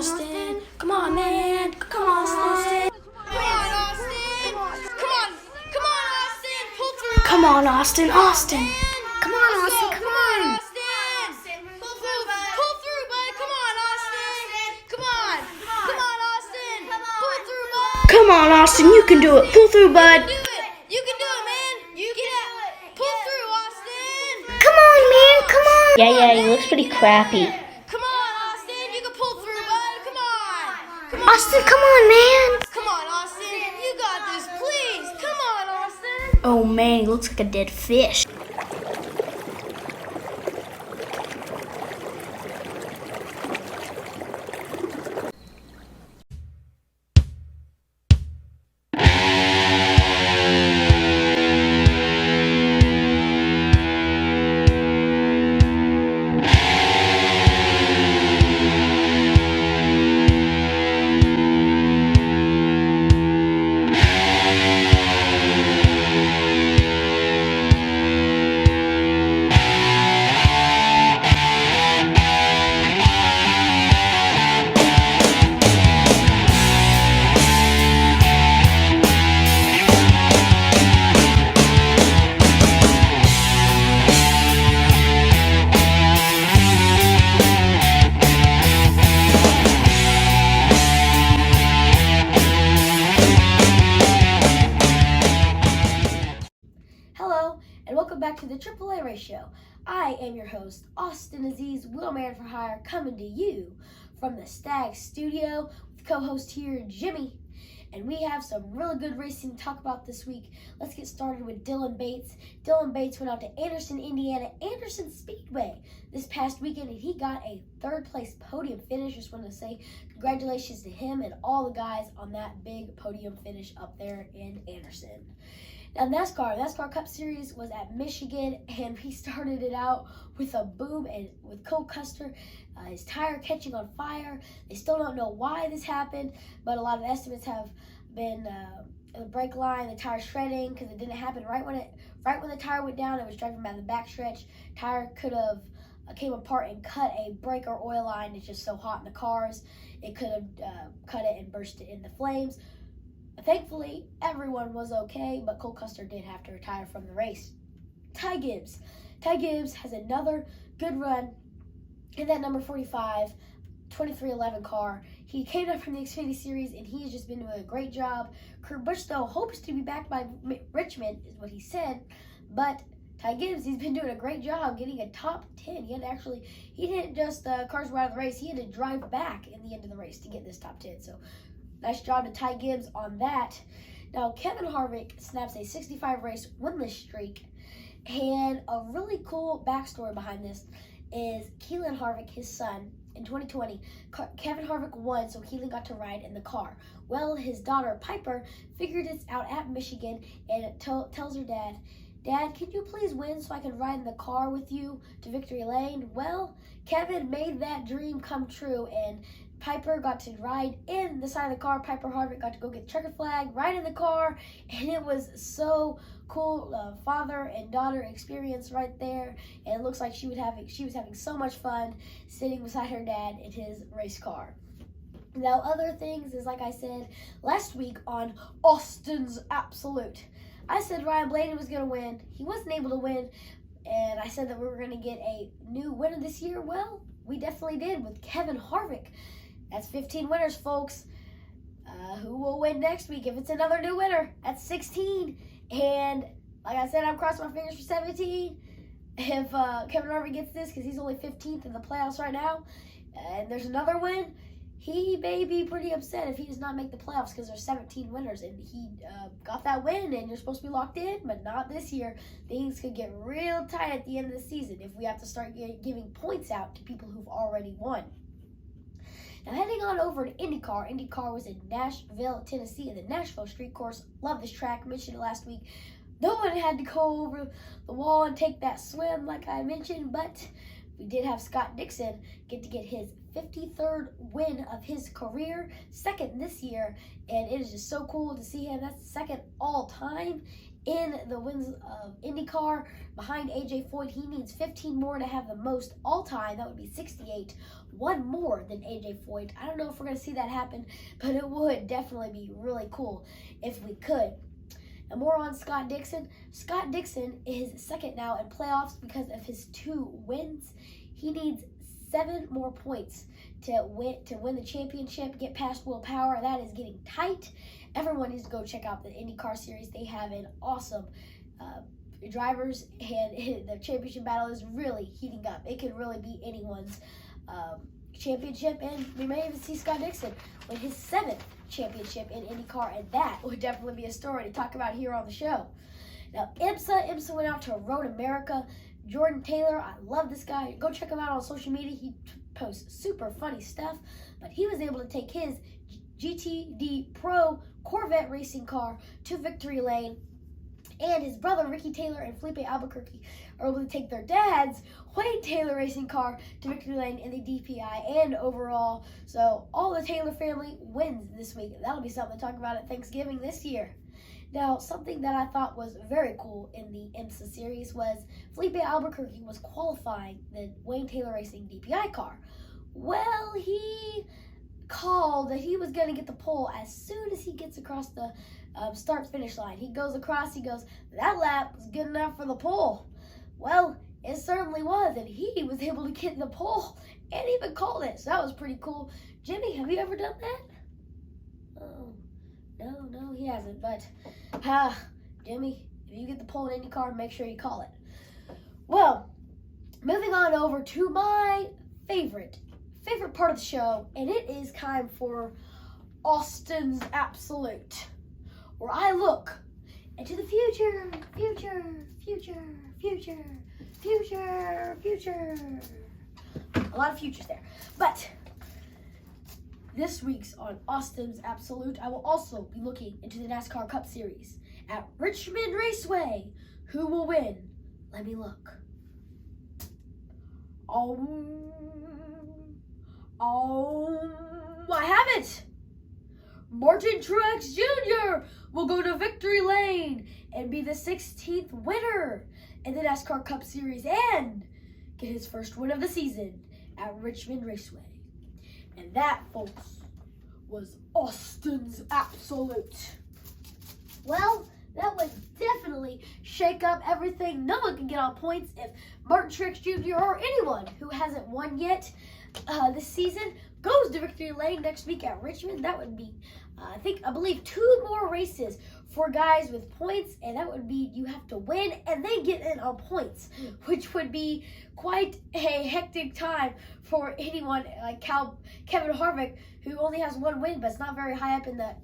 Austin. Come on, man. Come on, Austin. Come on, Austin. Come on, Austin. Pull through. Come on, Austin. Austin. Come on, Austin. Come on, Austin. Pull through, bud. Come on, Austin. Come on, Austin. Pull through, bud. Come on, Austin. You can do it. Pull through, bud. You can do it, man. You can do it. Pull through, Austin. Come on, man. Come on. Yeah, he looks pretty crappy. Come on, Austin. You can pull through, bud. Come on. Austin, come on, man. Come on, Austin. You got this, please. Come on, Austin. Oh, man, he looks like a dead fish. Hello, and welcome back to the AAA Race Show. I am your host, Austin Aziz, Wheelman for Hire, coming to you from the Stag studio with co-host here, Jimmy. And we have some really good racing to talk about this week. Let's get started with Dylan Bates. Dylan Bates went out to Anderson, Indiana, Anderson Speedway this past weekend, and he got a third-place podium finish. Just wanted to say congratulations to him and all the guys on that big podium finish up there in Anderson. Now, NASCAR Cup Series was at Michigan, and he started it out with a boom and with Cole Custer, his tire catching on fire. They still don't know why this happened, but a lot of estimates have been the brake line, the tire shredding, because it didn't happen right when the tire went down. It was driving by the backstretch. Tire could have came apart and cut a brake or oil line. It's just so hot in the cars, it could have cut it and burst it into flames. Thankfully, everyone was okay, but Cole Custer did have to retire from the race. Ty Gibbs has another good run in that number 45, 2311 car. He came up from the Xfinity Series, and he has just been doing a great job. Kurt Busch, though, hopes to be back by Richmond, is what he said, but Ty Gibbs, he's been doing a great job getting a top 10. He didn't just cars were out of the race, he had to drive back in the end of the race to get this top 10, so nice job to Ty Gibbs on that. Now, Kevin Harvick snaps a 65-race winless streak, and a really cool backstory behind this is Keelan Harvick, his son, in 2020, Kevin Harvick won, so Keelan got to ride in the car. Well, his daughter, Piper, figured this out at Michigan and tells her dad, "Dad, can you please win so I can ride in the car with you to victory lane?" Well, Kevin made that dream come true, and Piper got to ride in the side of the car. Piper Harvick got to go get the checker flag, ride in the car, and it was so cool. Father and daughter experience right there, and it looks like she was having so much fun sitting beside her dad in his race car. Now, other things is, like I said last week on Austin's Absolute, I said Ryan Blaney was going to win. He wasn't able to win, and I said that we were going to get a new winner this year. Well, we definitely did with Kevin Harvick. That's 15 winners, folks. Who will win next week? If it's another new winner, that's 16. And like I said, I'm crossing my fingers for 17. If Kevin Harvick gets this, because he's only 15th in the playoffs right now, and there's another win, he may be pretty upset if he does not make the playoffs, because there's 17 winners, and he got that win, and you're supposed to be locked in, but not this year. Things could get real tight at the end of the season if we have to start giving points out to people who've already won. Now, heading on over to IndyCar. IndyCar was in Nashville, Tennessee, in the Nashville Street Course. Love this track. Mentioned it last week. No one had to go over the wall and take that swim like I mentioned, but we did have Scott Dixon get his 53rd win of his career, second this year, and it is just so cool to see him. That's the second all-time in the wins of IndyCar behind AJ Foyt. He needs 15 more to have the most all-time. That would be 68, one more than AJ Foyt. I don't know if we're going to see that happen, but it would definitely be really cool if we could. And more on Scott Dixon. Scott Dixon is second now in playoffs because of his 2 wins. He needs 7 more points to win the championship, get past Will Power. That is getting tight. Everyone needs to go check out the IndyCar series. They have an awesome drivers, and the championship battle is really heating up. It could really be anyone's championship, and we may even see Scott Dixon win his 7th championship in IndyCar, and that would definitely be a story to talk about here on the show. Now, IMSA went out to Road America. Jordan Taylor, I love this guy. Go check him out on social media. He posts super funny stuff, but he was able to take his GTD Pro Corvette racing car to victory lane, and his brother Ricky Taylor and Felipe Albuquerque are able to take their dad's Wayne Taylor racing car to victory lane in the DPI and overall. So all the Taylor family wins this week. That'll be something to talk about at Thanksgiving this year. Now, something that I thought was very cool in the IMSA series was Felipe Albuquerque was qualifying the Wayne Taylor Racing DPI car. Well, he called that he was going to get the pole as soon as he gets across the start-finish line. He goes across, he goes, that lap was good enough for the pole. Well, it certainly was, and he was able to get the pole and even called it. So that was pretty cool. Jimmy, have you ever done that? Oh. No, he hasn't. But, Jimmy, if you get the pole in IndyCar, make sure you call it. Well, moving on over to my favorite part of the show, and it is time for Austin's Absolute, where I look into the future. A lot of futures there. But this week's on Austin's Absolute, I will also be looking into the NASCAR Cup Series at Richmond Raceway. Who will win? Let me look. I have it! Martin Truex Jr. will go to victory lane and be the 16th winner in the NASCAR Cup Series and get his first win of the season at Richmond Raceway. And that, folks, was Austin's Absolute. Well, that would definitely shake up everything. No one can get on points if Martin Truex Jr. or anyone who hasn't won yet this season goes to victory lane next week at Richmond. That would be, I believe, 2 more races for guys with points, and that would be you have to win and then get in on points, which would be quite a hectic time for anyone like Kevin Harvick, who only has 1 win, but it's not very high up in the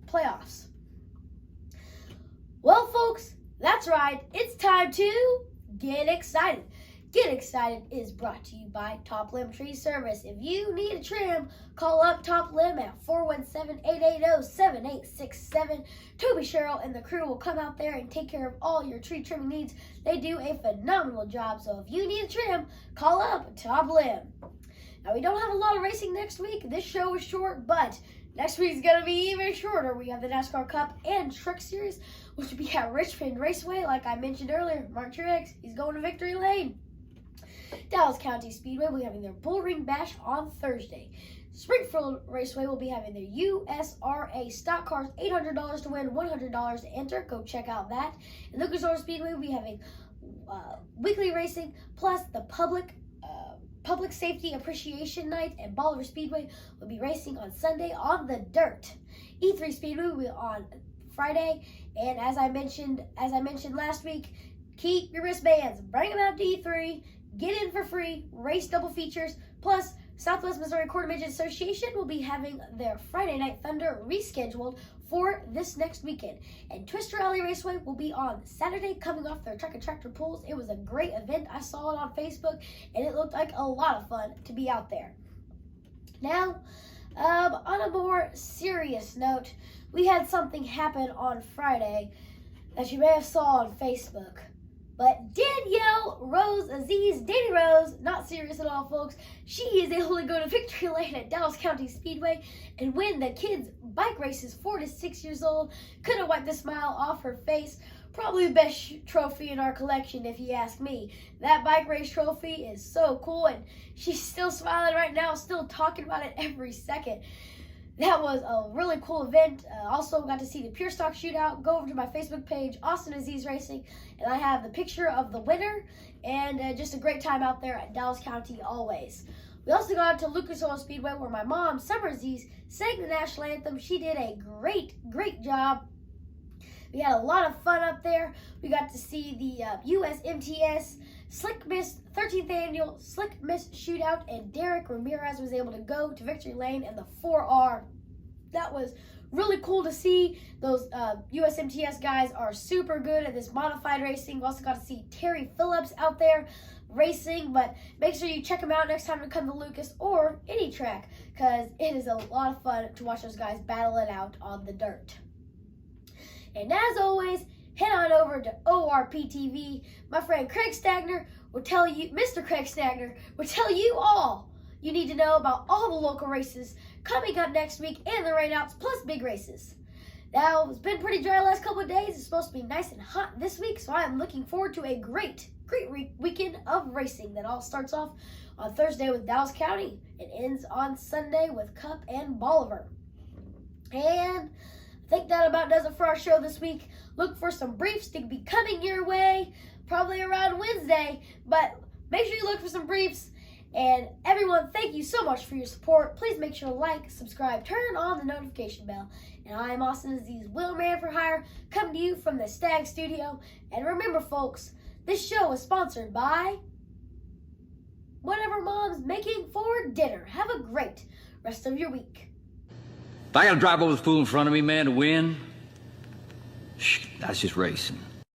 playoffs. Well, folks, that's right. It's time to get excited. Get Excited is brought to you by Top Limb Tree Service. If you need a trim, call up Top Limb at 417-880-7867. Toby Sherrill and the crew will come out there and take care of all your tree trimming needs. They do a phenomenal job, so if you need a trim, call up Top Limb. Now, we don't have a lot of racing next week. This show is short, but next week's going to be even shorter. We have the NASCAR Cup and Truck Series, which will be at Richmond Raceway. Like I mentioned earlier, Mark Truex, he's going to victory lane. Dallas County Speedway will be having their Bull Ring Bash on Thursday. Springfield Raceway will be having their USRA Stock Cars, $800 to win, $100 to enter. Go check out that. And Lucas Oil Speedway will be having weekly racing, plus the Public Safety Appreciation Night, and Bolivar Speedway will be racing on Sunday on the dirt. E3 Speedway will be on Friday, and as I mentioned last week, keep your wristbands, bring them out to E3, get in for free, race double features, plus Southwest Missouri Quarter Midget Association will be having their Friday Night Thunder rescheduled for this next weekend. And Twister Alley Raceway will be on Saturday, coming off their Truck and Tractor pulls. It was a great event. I saw it on Facebook, and it looked like a lot of fun to be out there. Now, on a more serious note, we had something happen on Friday that you may have saw on Facebook. But Danielle Rose Aziz, Danny Rose, not serious at all, folks. She is able to go to victory lane at Dallas County Speedway and win the kids' bike races 4 to 6 years old. Couldn't wipe the smile off her face. Probably the best trophy in our collection, if you ask me. That bike race trophy is so cool, and she's still smiling right now, still talking about it every second. That was a really cool event. Also got to see the Pure Stock Shootout. Go over to my Facebook page, Austin Aziz Racing, and I have the picture of the winner, and just a great time out there at Dallas County always. We also got to Lucas Oil Speedway where my mom, Summer Aziz, sang the national anthem. She did a great job. We had a lot of fun up there. We got to see the USMTS Slick Miss 13th Annual Slick Miss Shootout, and Derek Ramirez was able to go to victory lane in the 4R. That was really cool to see. Those USMTS guys are super good at this modified racing. We also got to see Terry Phillips out there racing, but make sure you check him out next time you come to Lucas or any track, because it is a lot of fun to watch those guys battle it out on the dirt. And as always, head on over to ORP TV. My friend Craig Stagner will tell you, Mr. Craig Stagner will tell you all you need to know about all the local races coming up next week and the rainouts plus big races. Now, it's been pretty dry the last couple of days. It's supposed to be nice and hot this week, so I am looking forward to a great weekend of racing that all starts off on Thursday with Dallas County and ends on Sunday with Cup and Bolivar. And I think that about does it for our show this week. Look for some briefs to be coming your way, probably around Wednesday, but make sure you look for some briefs. And everyone, thank you so much for your support. Please make sure to like, subscribe, turn on the notification bell. And I am Austin Aziz, Wheelman for Hire, coming to you from the Stag Studio. And remember, folks, this show is sponsored by whatever Mom's making for dinner. Have a great rest of your week. If I gotta drive over the fool in front of me, man, to win, that's just racing.